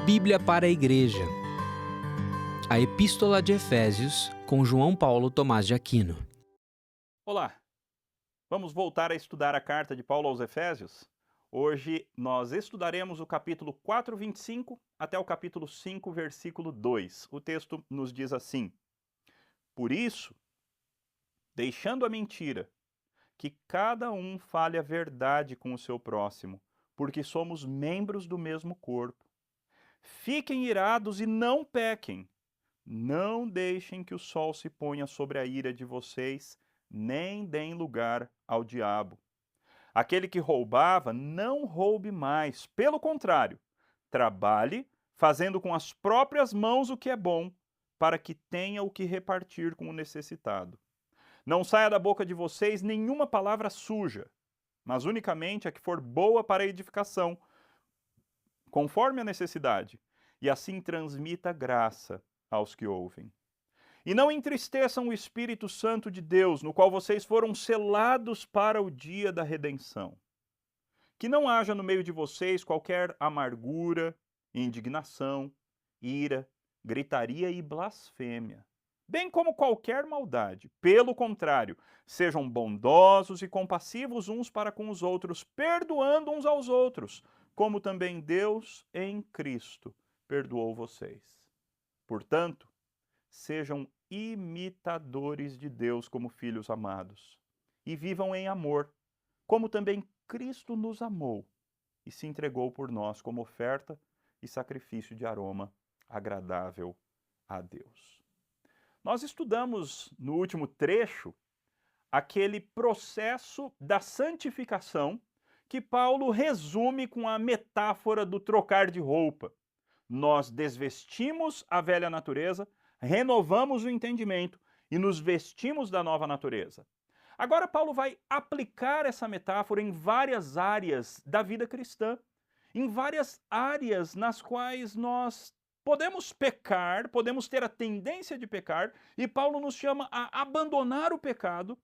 Bíblia para a Igreja. A Epístola de Efésios, com João Paulo Thomaz de Aquino. Olá, vamos voltar a estudar a carta de Paulo aos Efésios? Hoje nós estudaremos o capítulo 4, 25 até o capítulo 5, versículo 2. O texto nos diz assim: Por isso, deixando a mentira, que cada um fale a verdade com o seu próximo, porque somos membros do mesmo corpo. Fiquem irados e não pequem. Não deixem que o sol se ponha sobre a ira de vocês, nem deem lugar ao diabo. Aquele que roubava, não roube mais. Pelo contrário, trabalhe, fazendo com as próprias mãos o que é bom, para que tenha o que repartir com o necessitado. Não saia da boca de vocês nenhuma palavra suja, mas unicamente a que for boa para a edificação, conforme a necessidade, e assim transmita graça aos que ouvem. E não entristeçam o Espírito Santo de Deus, no qual vocês foram selados para o dia da redenção. Que não haja no meio de vocês qualquer amargura, indignação, ira, gritaria e blasfêmia, bem como qualquer maldade. Pelo contrário, sejam bondosos e compassivos uns para com os outros, perdoando uns aos outros, como também Deus em Cristo perdoou vocês. Portanto, sejam imitadores de Deus como filhos amados, e vivam em amor, como também Cristo nos amou e se entregou por nós como oferta e sacrifício de aroma agradável a Deus. Nós estudamos no último trecho aquele processo da santificação que Paulo resume com a metáfora do trocar de roupa. Nós desvestimos a velha natureza, renovamos o entendimento e nos vestimos da nova natureza. Agora, Paulo vai aplicar essa metáfora em várias áreas da vida cristã, em várias áreas nas quais nós podemos pecar, podemos ter a tendência de pecar, e Paulo nos chama a abandonar o pecado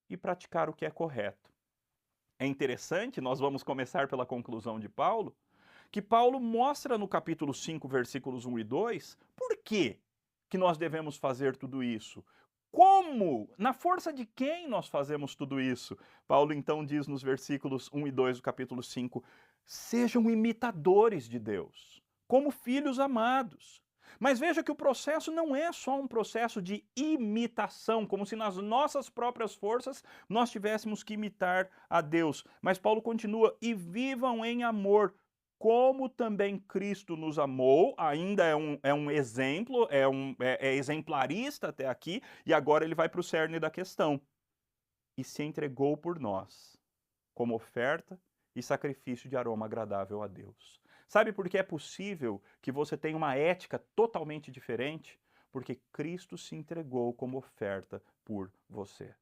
e praticar o que é correto. É interessante, nós vamos começar pela conclusão de Paulo, que Paulo mostra no capítulo 5, versículos 1 e 2, por que nós devemos fazer tudo isso. Como? Na força de quem nós fazemos tudo isso? Paulo então diz nos versículos 1 e 2 do capítulo 5, sejam imitadores de Deus, como filhos amados. Mas veja que o processo não é só um processo de imitação, como se nas nossas próprias forças nós tivéssemos que imitar a Deus. Mas Paulo continua, e vivam em amor, como também Cristo nos amou, ainda é um exemplo, é exemplarista até aqui, e agora ele vai para o cerne da questão. E se entregou por nós, como oferta e sacrifício de aroma agradável a Deus. Sabe por que é possível que você tenha uma ética totalmente diferente? Porque Cristo se entregou como oferta por você.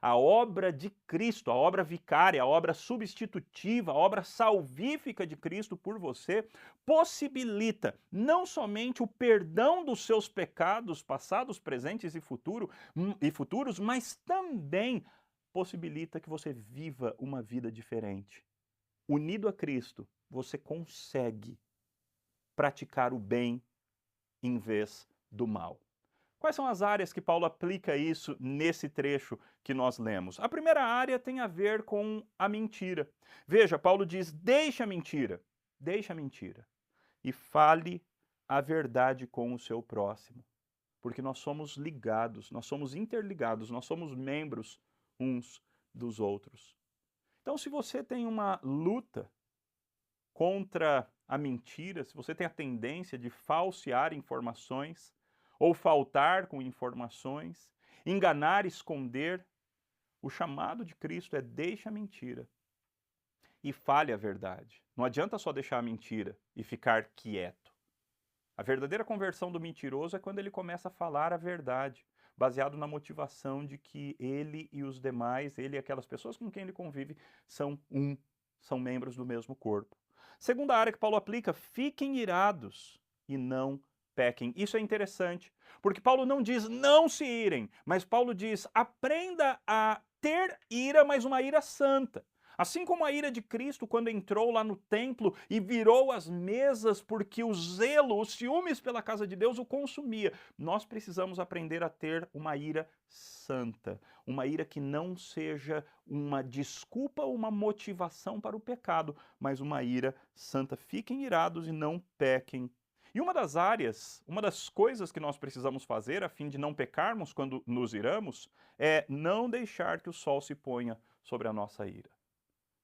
A obra de Cristo, a obra vicária, a obra substitutiva, a obra salvífica de Cristo por você, possibilita não somente o perdão dos seus pecados passados, presentes e futuros, mas também possibilita que você viva uma vida diferente. Unido a Cristo, você consegue praticar o bem em vez do mal. Quais são as áreas que Paulo aplica isso nesse trecho que nós lemos? A primeira área tem a ver com a mentira. Veja, Paulo diz, deixa a mentira e fale a verdade com o seu próximo. Porque nós somos ligados, nós somos interligados, nós somos membros uns dos outros. Então, se você tem uma luta contra a mentira, se você tem a tendência de falsear informações, ou faltar com informações, enganar, esconder, o chamado de Cristo é deixa a mentira e fale a verdade. Não adianta só deixar a mentira e ficar quieto. A verdadeira conversão do mentiroso é quando ele começa a falar a verdade, baseado na motivação de que ele e os demais, ele e aquelas pessoas com quem ele convive, são são membros do mesmo corpo. Segunda área que Paulo aplica, fiquem irados e não pequem. Isso é interessante, porque Paulo não diz não se irem, mas Paulo diz aprenda a ter ira, mas uma ira santa. Assim como a ira de Cristo quando entrou lá no templo e virou as mesas porque o zelo, os ciúmes pela casa de Deus o consumia. Nós precisamos aprender a ter uma ira santa, uma ira que não seja uma desculpa ou uma motivação para o pecado, mas uma ira santa. Fiquem irados e não pequem. E uma das áreas, uma das coisas que nós precisamos fazer a fim de não pecarmos quando nos iramos, é não deixar que o sol se ponha sobre a nossa ira.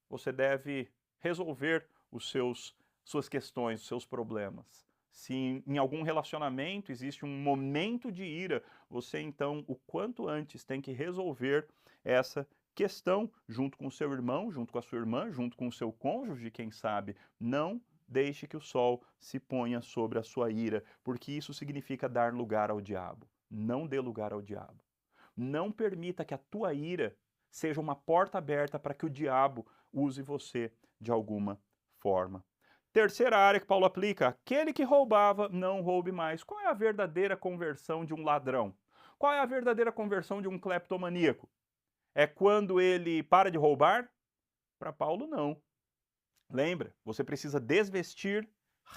Você deve resolver suas questões, os seus problemas. Se em algum relacionamento existe um momento de ira, você então, o quanto antes, tem que resolver essa questão junto com o seu irmão, junto com a sua irmã, junto com o seu cônjuge, quem sabe. Não deixe que o sol se ponha sobre a sua ira, porque isso significa dar lugar ao diabo. Não dê lugar ao diabo. Não permita que a tua ira seja uma porta aberta para que o diabo use você de alguma forma. Terceira área que Paulo aplica: aquele que roubava, não roube mais. Qual é a verdadeira conversão de um ladrão? Qual é a verdadeira conversão de um cleptomaníaco? É quando ele para de roubar? Para Paulo, não. Lembra, você precisa desvestir,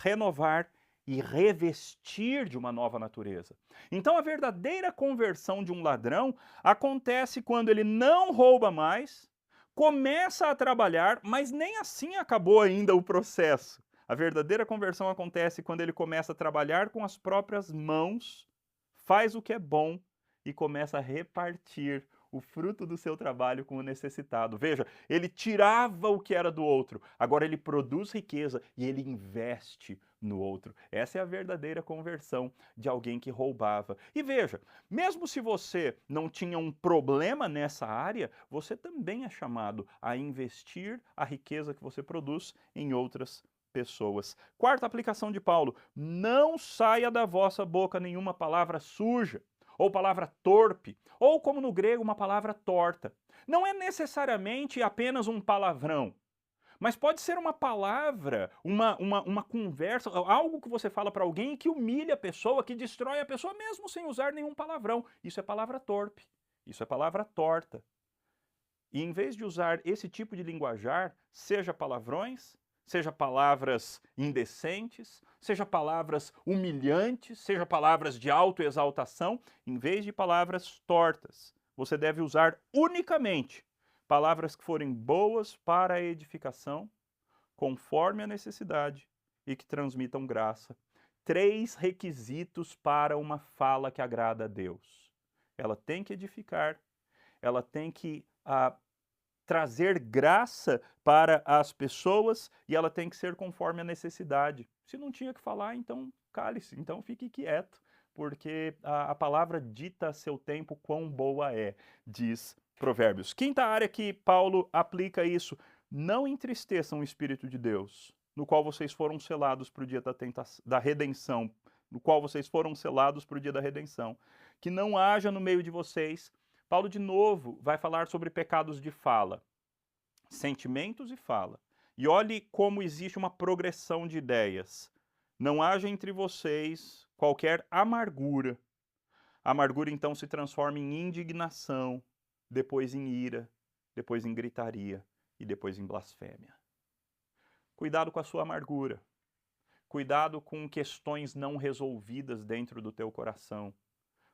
renovar e revestir de uma nova natureza. Então a verdadeira conversão de um ladrão acontece quando ele não rouba mais, começa a trabalhar, mas nem assim acabou ainda o processo. A verdadeira conversão acontece quando ele começa a trabalhar com as próprias mãos, faz o que é bom e começa a repartir o fruto do seu trabalho com o necessitado. Veja, ele tirava o que era do outro, agora ele produz riqueza e ele investe no outro. Essa é a verdadeira conversão de alguém que roubava. E veja, mesmo se você não tinha um problema nessa área, você também é chamado a investir a riqueza que você produz em outras pessoas. Quarta aplicação de Paulo: não saia da vossa boca nenhuma palavra suja, ou palavra torpe, ou como no grego, uma palavra torta. Não é necessariamente apenas um palavrão, mas pode ser uma palavra, uma conversa, algo que você fala para alguém que humilha a pessoa, que destrói a pessoa, mesmo sem usar nenhum palavrão. Isso é palavra torpe, isso é palavra torta. E em vez de usar esse tipo de linguajar, seja palavrões, seja palavras indecentes, seja palavras humilhantes, seja palavras de autoexaltação, em vez de palavras tortas, você deve usar unicamente palavras que forem boas para a edificação, conforme a necessidade e que transmitam graça. 3 requisitos para uma fala que agrada a Deus. Ela tem que edificar, ela tem que trazer graça para as pessoas e ela tem que ser conforme a necessidade. Se não tinha que falar, então cale-se, então fique quieto, porque a palavra dita a seu tempo quão boa é, diz Provérbios. Quinta área que Paulo aplica isso: não entristeçam o Espírito de Deus, no qual vocês foram selados para o dia da redenção, no qual vocês foram selados para o dia da redenção. Que não haja no meio de vocês. Paulo, de novo, vai falar sobre pecados de fala, sentimentos e fala. E olhe como existe uma progressão de ideias. Não haja entre vocês qualquer amargura. A amargura então se transforma em indignação, depois em ira, depois em gritaria e depois em blasfêmia. Cuidado com a sua amargura. Cuidado com questões não resolvidas dentro do teu coração.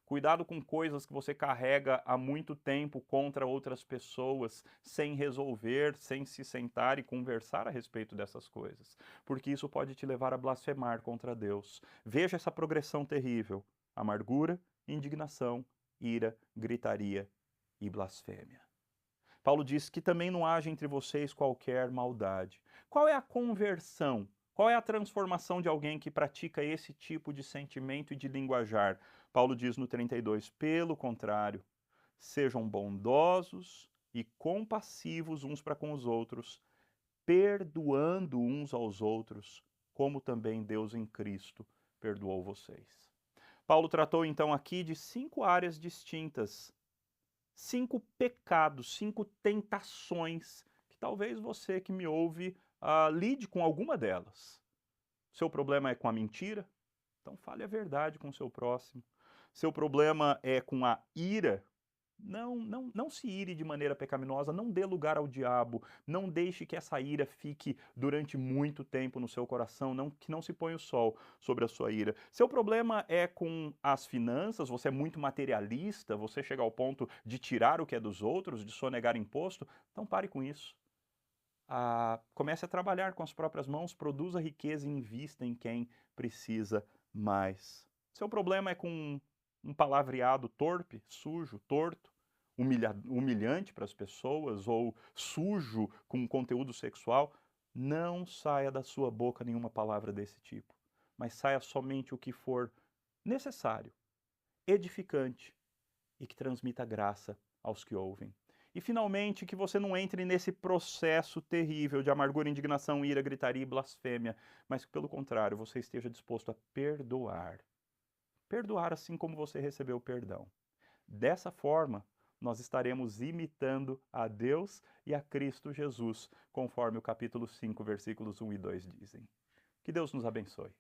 Cuidado com coisas que você carrega há muito tempo contra outras pessoas, sem resolver, sem se sentar e conversar a respeito dessas coisas, porque isso pode te levar a blasfemar contra Deus. Veja essa progressão terrível: amargura, indignação, ira, gritaria e blasfêmia. Paulo diz que também não haja entre vocês qualquer maldade. Qual é a conversão? Qual é a transformação de alguém que pratica esse tipo de sentimento e de linguajar? Paulo diz no 32, pelo contrário, sejam bondosos e compassivos uns para com os outros, perdoando uns aos outros, como também Deus em Cristo perdoou vocês. Paulo tratou então aqui de 5 áreas distintas, 5 pecados, 5 tentações, que talvez você que me ouve lide com alguma delas. Seu problema é com a mentira? Então fale a verdade com o seu próximo. Seu problema é com a ira? Não se ire de maneira pecaminosa, não dê lugar ao diabo, não deixe que essa ira fique durante muito tempo no seu coração, que não se ponha o sol sobre a sua ira. Seu problema é com as finanças, você é muito materialista, você chega ao ponto de tirar o que é dos outros, de sonegar imposto, então pare com isso. Comece a trabalhar com as próprias mãos, produza riqueza e invista em quem precisa mais. Seu problema é com um palavreado torpe, sujo, torto, humilhante para as pessoas ou sujo com conteúdo sexual. Não saia da sua boca nenhuma palavra desse tipo, mas saia somente o que for necessário, edificante e que transmita graça aos que ouvem. E, finalmente, que você não entre nesse processo terrível de amargura, indignação, ira, gritaria e blasfêmia, mas que, pelo contrário, você esteja disposto a perdoar. Perdoar assim como você recebeu perdão. Dessa forma, nós estaremos imitando a Deus e a Cristo Jesus, conforme o capítulo 5, versículos 1 e 2 dizem. Que Deus nos abençoe.